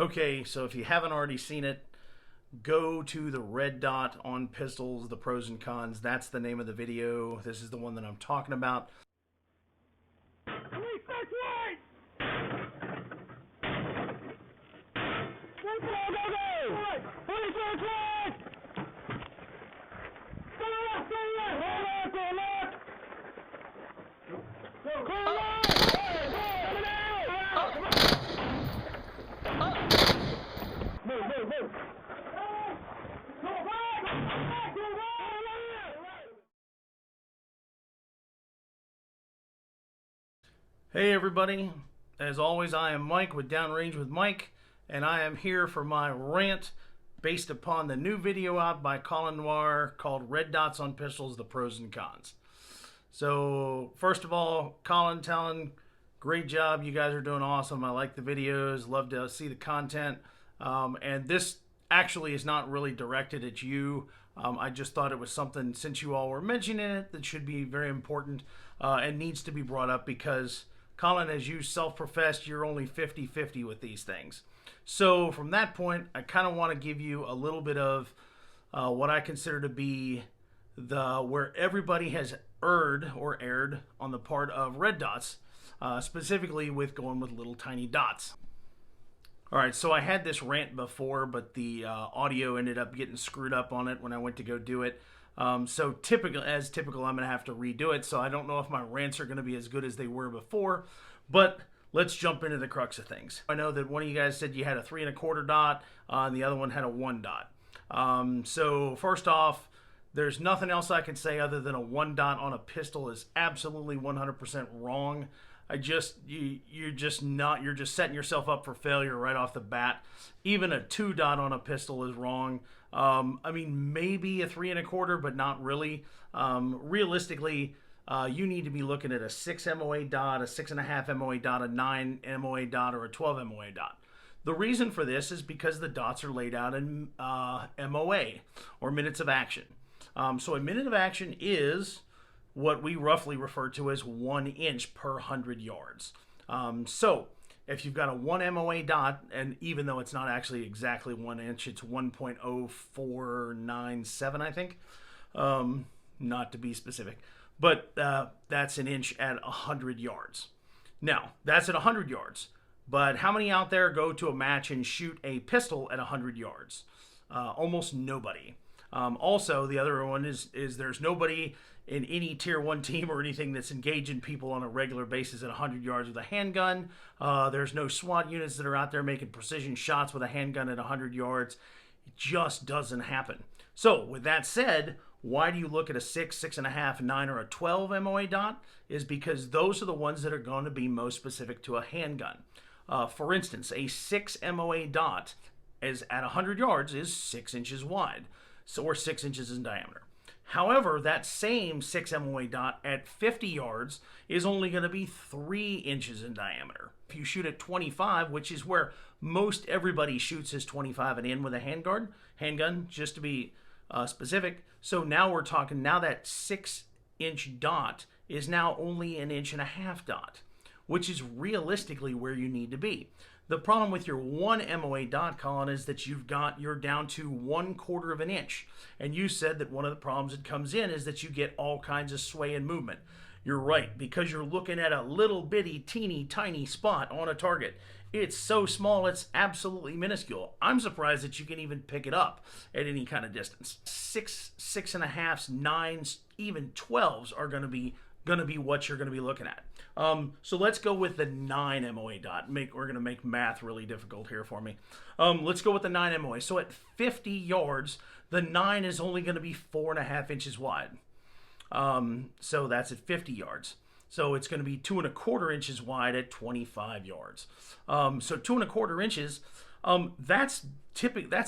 Okay, so if you haven't already seen it, go to the red dot on pistols, the pros and cons. That's the name of the video. This is the one that I'm talking about. Hey everybody, as always I am Mike with Downrange with Mike, and I am here for my rant based upon the new video out by Colion Noirs called Red Dots on Pistols, the Pros and Cons. So first of all, Colin, Talon, great job, you guys are doing awesome. I like the videos, love to see the content, and this actually is not really directed at you. I just thought it was something, since you all were mentioning it, that should be very important and needs to be brought up because Colin, as you self-professed, you're only 50-50 with these things. So from that point, I kind of want to give you a little bit of what I consider to be where everybody has erred on the part of red dots, specifically with going with little tiny dots. All right, so I had this rant before, but the audio ended up getting screwed up on it when I went to go do it. So as typical, I'm going to have to redo it. So I don't know if my rants are going to be as good as they were before, but let's jump into the crux of things. I know that one of you guys said you had a 3 1/4 dot, and the other one had a 1 dot. So first off, there's nothing else I can say other than a 1 dot on a pistol is absolutely 100% wrong. You're just setting yourself up for failure right off the bat. Even a 2 dot on a pistol is wrong. I mean, maybe a 3 1/4, but not really. Realistically, you need to be looking at a 6 MOA dot, a 6.5 MOA dot, a 9 MOA dot, or a 12 MOA dot. The reason for this is because the dots are laid out in MOA, or minutes of action. So a minute of action is what we roughly refer to as 1 inch per 100 yards. So if you've got a 1 MOA dot, and even though it's not actually exactly 1 inch, it's 1.0497, I think, not to be specific, but that's an inch at 100 yards. Now, that's at 100 yards, but how many out there go to a match and shoot a pistol at 100 yards? Almost nobody. Also, the other one is there's nobody in any tier 1 team or anything that's engaging people on a regular basis at 100 yards with a handgun. There's no SWAT units that are out there making precision shots with a handgun at 100 yards. It just doesn't happen. So with that said, why do you look at a 6, 6.5, 9, or a 12 MOA dot? Is because those are the ones that are going to be most specific to a handgun. For instance, a 6 MOA dot is at 100 yards is 6 inches wide, or 6 inches in diameter. However, that same 6 MOA dot at 50 yards is only going to be 3 inches in diameter. If you shoot at 25, which is where most everybody shoots, is 25 and in with a handgun, just to be specific. So now we're talking, now that 6-inch dot is now only an 1.5-inch dot, which is realistically where you need to be. The problem with your 1 MOA dot, Colin, is that you're down to 1/4 of an inch. And you said that one of the problems that comes in is that you get all kinds of sway and movement. You're right, because you're looking at a little bitty, teeny, tiny spot on a target. It's so small, it's absolutely minuscule. I'm surprised that you can even pick it up at any kind of distance. 6, 6.5s, 9s, even 12s are going to be what you're going to be looking at. So let's go with the 9 MOA dot. We're going to make math really difficult here for me. Let's go with the 9 MOA. So at 50 yards, the 9 is only going to be 4.5 inches wide. So that's at 50 yards. So it's going to be 2 1/4 inches wide at 25 yards. So 2 1/4 inches, that's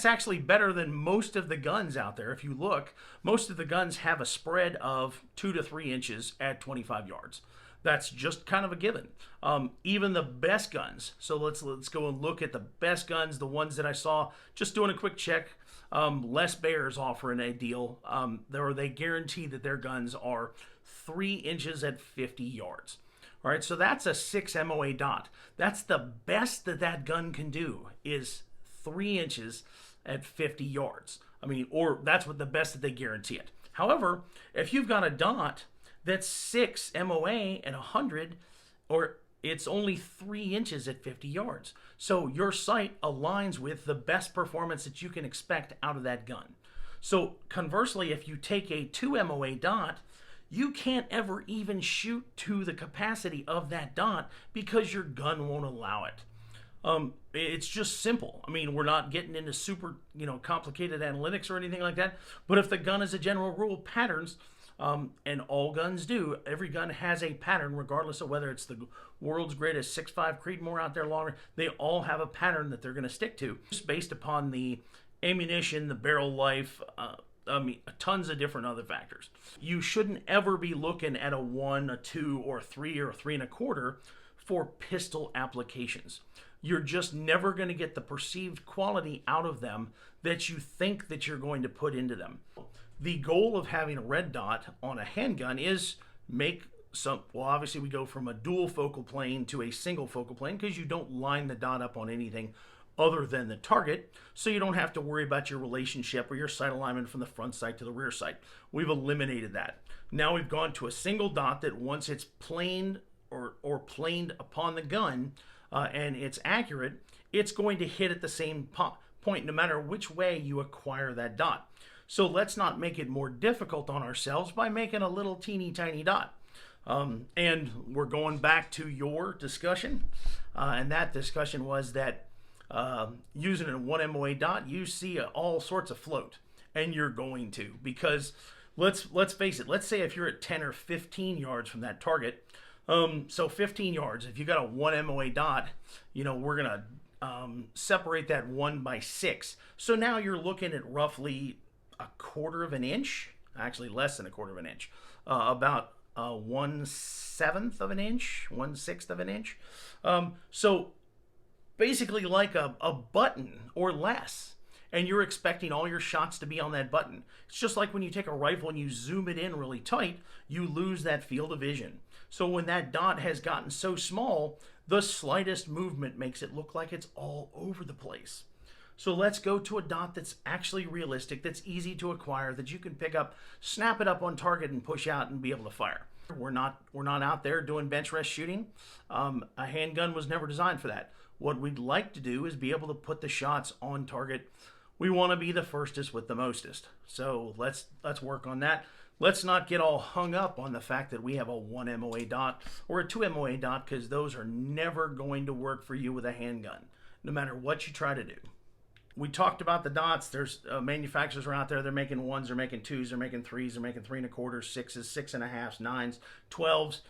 actually better than most of the guns out there. If you look, most of the guns have a spread of 2 to 3 inches at 25 yards. That's just kind of a given. Even the best guns. So let's go and look at the best guns, the ones that I saw. Just doing a quick check. Les Bear's offering a deal. They guarantee that their guns are 3 inches at 50 yards. All right, so that's a 6 MOA dot. That's the best that that gun can do, is 3 inches at 50 yards. I mean, or that's what the best that they guarantee it. However, if you've got a dot that's 6 MOA at 100, or it's only 3 inches at 50 yards. So your sight aligns with the best performance that you can expect out of that gun. So conversely, if you take a 2 MOA dot, you can't ever even shoot to the capacity of that dot because your gun won't allow it. It's just simple. I mean, we're not getting into super, complicated analytics or anything like that. But if the gun is a general rule patterns, and all guns do, every gun has a pattern, regardless of whether it's the world's greatest 6.5 Creedmoor out there longer. They all have a pattern that they're going to stick to, just based upon the ammunition, the barrel life, tons of different other factors. You shouldn't ever be looking at a 1, a 2, or a 3, or a 3 1/4 for pistol applications. You're just never going to get the perceived quality out of them that you think that you're going to put into them. The goal of having a red dot on a handgun is obviously we go from a dual focal plane to a single focal plane because you don't line the dot up on anything other than the target, so you don't have to worry about your relationship or your sight alignment from the front sight to the rear sight. We've eliminated that. Now we've gone to a single dot that once it's planed or planed upon the gun and it's accurate, it's going to hit at the same point no matter which way you acquire that dot. So let's not make it more difficult on ourselves by making a little teeny tiny dot. And we're going back to your discussion, and that discussion was that using a 1 MOA dot, you see all sorts of float, and you're going to, because let's face it. Let's say if you're at 10 or 15 yards from that target, so 15 yards. If you got a 1 MOA dot, we're gonna separate that 1 by 6. So now you're looking at roughly 1/4 of an inch, actually less than 1/4 of an inch, about 1/7 of an inch, 1/6 of an inch. So basically like a button or less, and you're expecting all your shots to be on that button. It's just like when you take a rifle and you zoom it in really tight, you lose that field of vision. So when that dot has gotten so small, the slightest movement makes it look like it's all over the place. So let's go to a dot that's actually realistic, that's easy to acquire, that you can pick up, snap it up on target, and push out and be able to fire. We're not out there doing bench rest shooting. A handgun was never designed for that. What we'd like to do is be able to put the shots on target. We want to be the firstest with the mostest. So let's work on that. Let's not get all hung up on the fact that we have a 1 MOA dot or a 2 MOA dot, because those are never going to work for you with a handgun, no matter what you try to do. We talked about the dots. There's manufacturers are out there. They're making 1s, they're making 2s, they're making 3s, they're making 3 1/4, 6s, 6 1/2, 9s, 12s.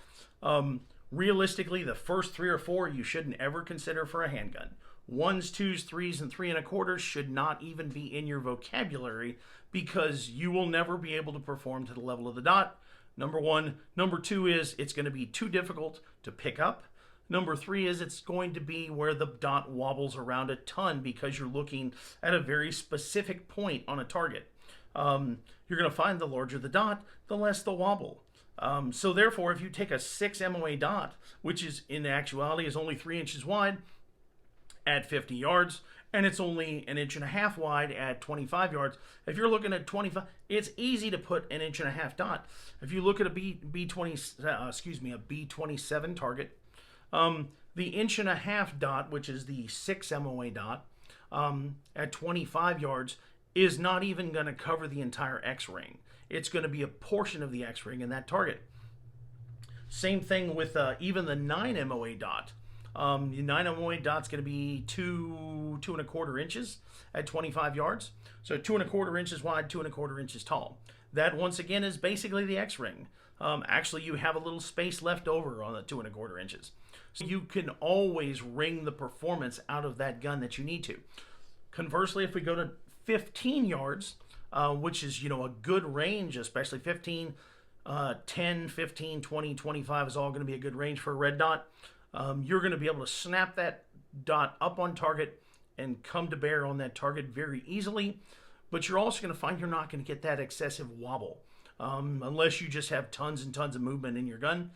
Realistically, the first 3 or 4 you shouldn't ever consider for a handgun. 1s, 2s, 3s, and 3 1/4 should not even be in your vocabulary, because you will never be able to perform to the level of the dot. Number 1. Number 2 is it's going to be too difficult to pick up. Number 3 is it's going to be where the dot wobbles around a ton, because you're looking at a very specific point on a target. You're going to find the larger the dot, the less the wobble. So therefore, if you take a 6 MOA dot, which is in actuality is only 3 inches wide at 50 yards, and it's only 1.5 inches wide at 25 yards. If you're looking at 25, it's easy to put 1.5 inches dot. If you look at a B27 target, the 1.5 inch dot, which is the 6 MOA dot, at 25 yards, is not even going to cover the entire X-ring. It's going to be a portion of the X-ring in that target. Same thing with even the 9 MOA dot. The 9 MOA dot's going to be 2 1/4 inches at 25 yards. So 2 1/4 inches wide, 2 1/4 inches tall. That, once again, is basically the X-ring. Actually, you have a little space left over on the 2 1/4 inches. So you can always wring the performance out of that gun that you need to. Conversely, if we go to 15 yards, which is, a good range, especially 15, 10, 15, 20, 25 is all going to be a good range for a red dot. You're going to be able to snap that dot up on target and come to bear on that target very easily, but you're also going to find you're not going to get that excessive wobble. unless you just have tons and tons of movement in your gun.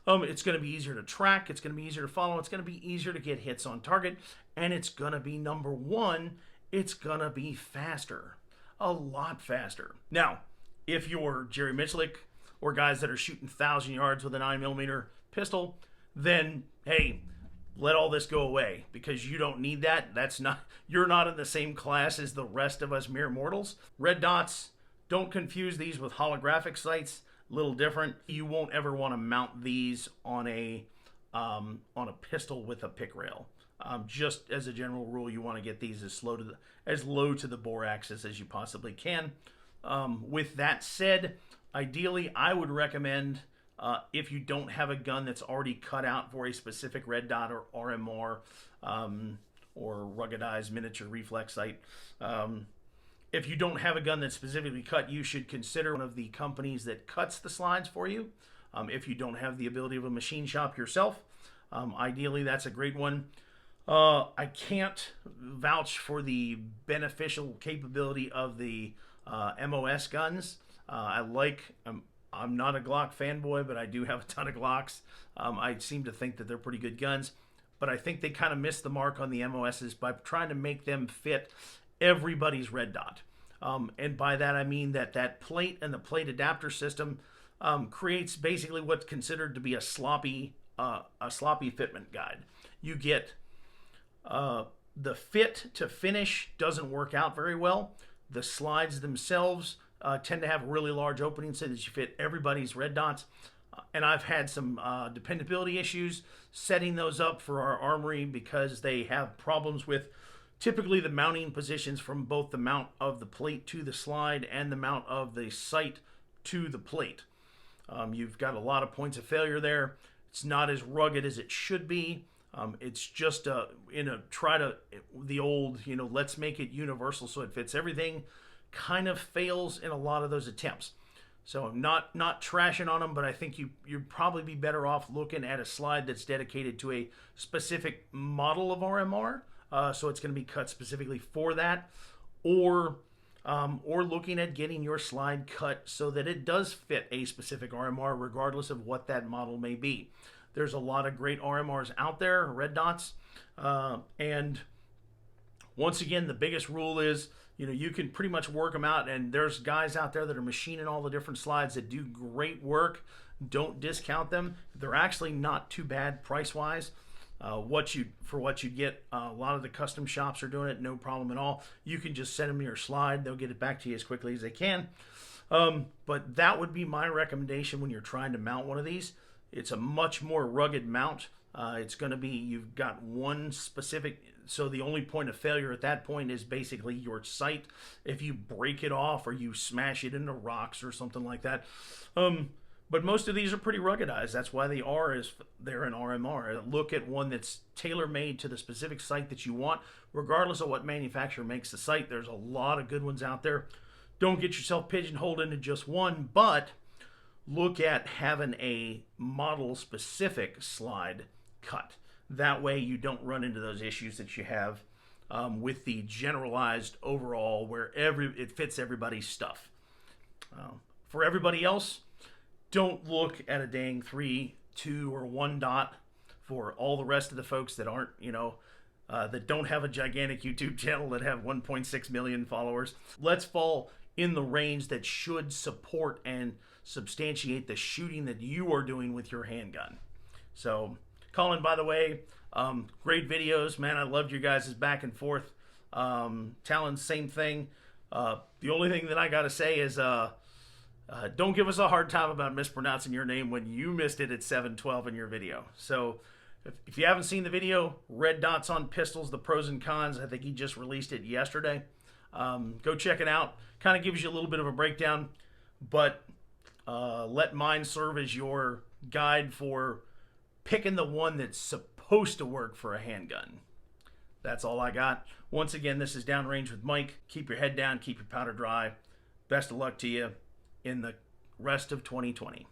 It's going to be easier to track. It's going to be easier to follow. It's going to be easier to get hits on target. And it's going to be, number one, it's going to be faster. A lot faster. Now, if you're Jerry Michlik or guys that are shooting 1,000 yards with a 9mm pistol, then, hey, let all this go away because you don't need that. You're not in the same class as the rest of us mere mortals. Red dots, don't confuse these with holographic sights. A little different. You won't ever want to mount these on a pistol with a pick rail. Just as a general rule, you want to get these as low to the bore axis as you possibly can. With that said, ideally, I would recommend, if you don't have a gun that's already cut out for a specific red dot or RMR or ruggedized miniature reflex sight, if you don't have a gun that's specifically cut, you should consider one of the companies that cuts the slides for you. If you don't have the ability of a machine shop yourself, ideally that's a great one. I can't vouch for the beneficial capability of the MOS guns. I'm not a Glock fanboy, but I do have a ton of Glocks. I seem to think that they're pretty good guns, but I think they kind of missed the mark on the MOSs by trying to make them fit everybody's red dot. And by that I mean that plate and the plate adapter system creates basically what's considered to be a sloppy fitment guide. You get the fit to finish doesn't work out very well. The slides themselves tend to have really large openings so that you fit everybody's red dots. And I've had some dependability issues setting those up for our armory because they have problems with typically the mounting positions from both the mount of the plate to the slide and the mount of the sight to the plate. You've got a lot of points of failure there. It's not as rugged as it should be. It's just the old, let's make it universal so it fits everything, kind of fails in a lot of those attempts. So I'm not trashing on them, but I think you'd probably be better off looking at a slide that's dedicated to a specific model of RMR. So it's going to be cut specifically for that, or looking at getting your slide cut so that it does fit a specific RMR regardless of what that model may be. There's a lot of great RMRs out there, red dots, and once again, the biggest rule is, you can pretty much work them out, and there's guys out there that are machining all the different slides that do great work. Don't discount them. They're actually not too bad price-wise. What you get, a lot of the custom shops are doing it, no problem at all. You can just send them your slide. They'll get it back to you as quickly as they can. But that would be my recommendation when you're trying to mount one of these. It's a much more rugged mount. It's going to be, you've got one specific, so the only point of failure at that point is basically your sight. If you break it off or you smash it into rocks or something like that. But most of these are pretty ruggedized. That's why they're an RMR. Look at one that's tailor-made to the specific sight that you want, regardless of what manufacturer makes the sight. There's a lot of good ones out there. Don't get yourself pigeonholed into just one, but look at having a model-specific slide cut. That way you don't run into those issues that you have with the generalized overall where it fits everybody's stuff. For everybody else, don't look at a dang 3, 2, or 1 dot for all the rest of the folks that aren't, that don't have a gigantic YouTube channel that have 1.6 million followers. Let's fall in the range that should support and substantiate the shooting that you are doing with your handgun. So, Colin, by the way, great videos, man. I loved your guys' back and forth. Talon, same thing. The only thing that I got to say is, don't give us a hard time about mispronouncing your name when you missed it at 712 in your video. So if you haven't seen the video, Red Dots on Pistols, the pros and cons, I think he just released it yesterday. Go check it out. Kind of gives you a little bit of a breakdown, but let mine serve as your guide for picking the one that's supposed to work for a handgun. That's all I got. Once again, this is Downrange with Mike. Keep your head down, keep your powder dry. Best of luck to you in the rest of 2020.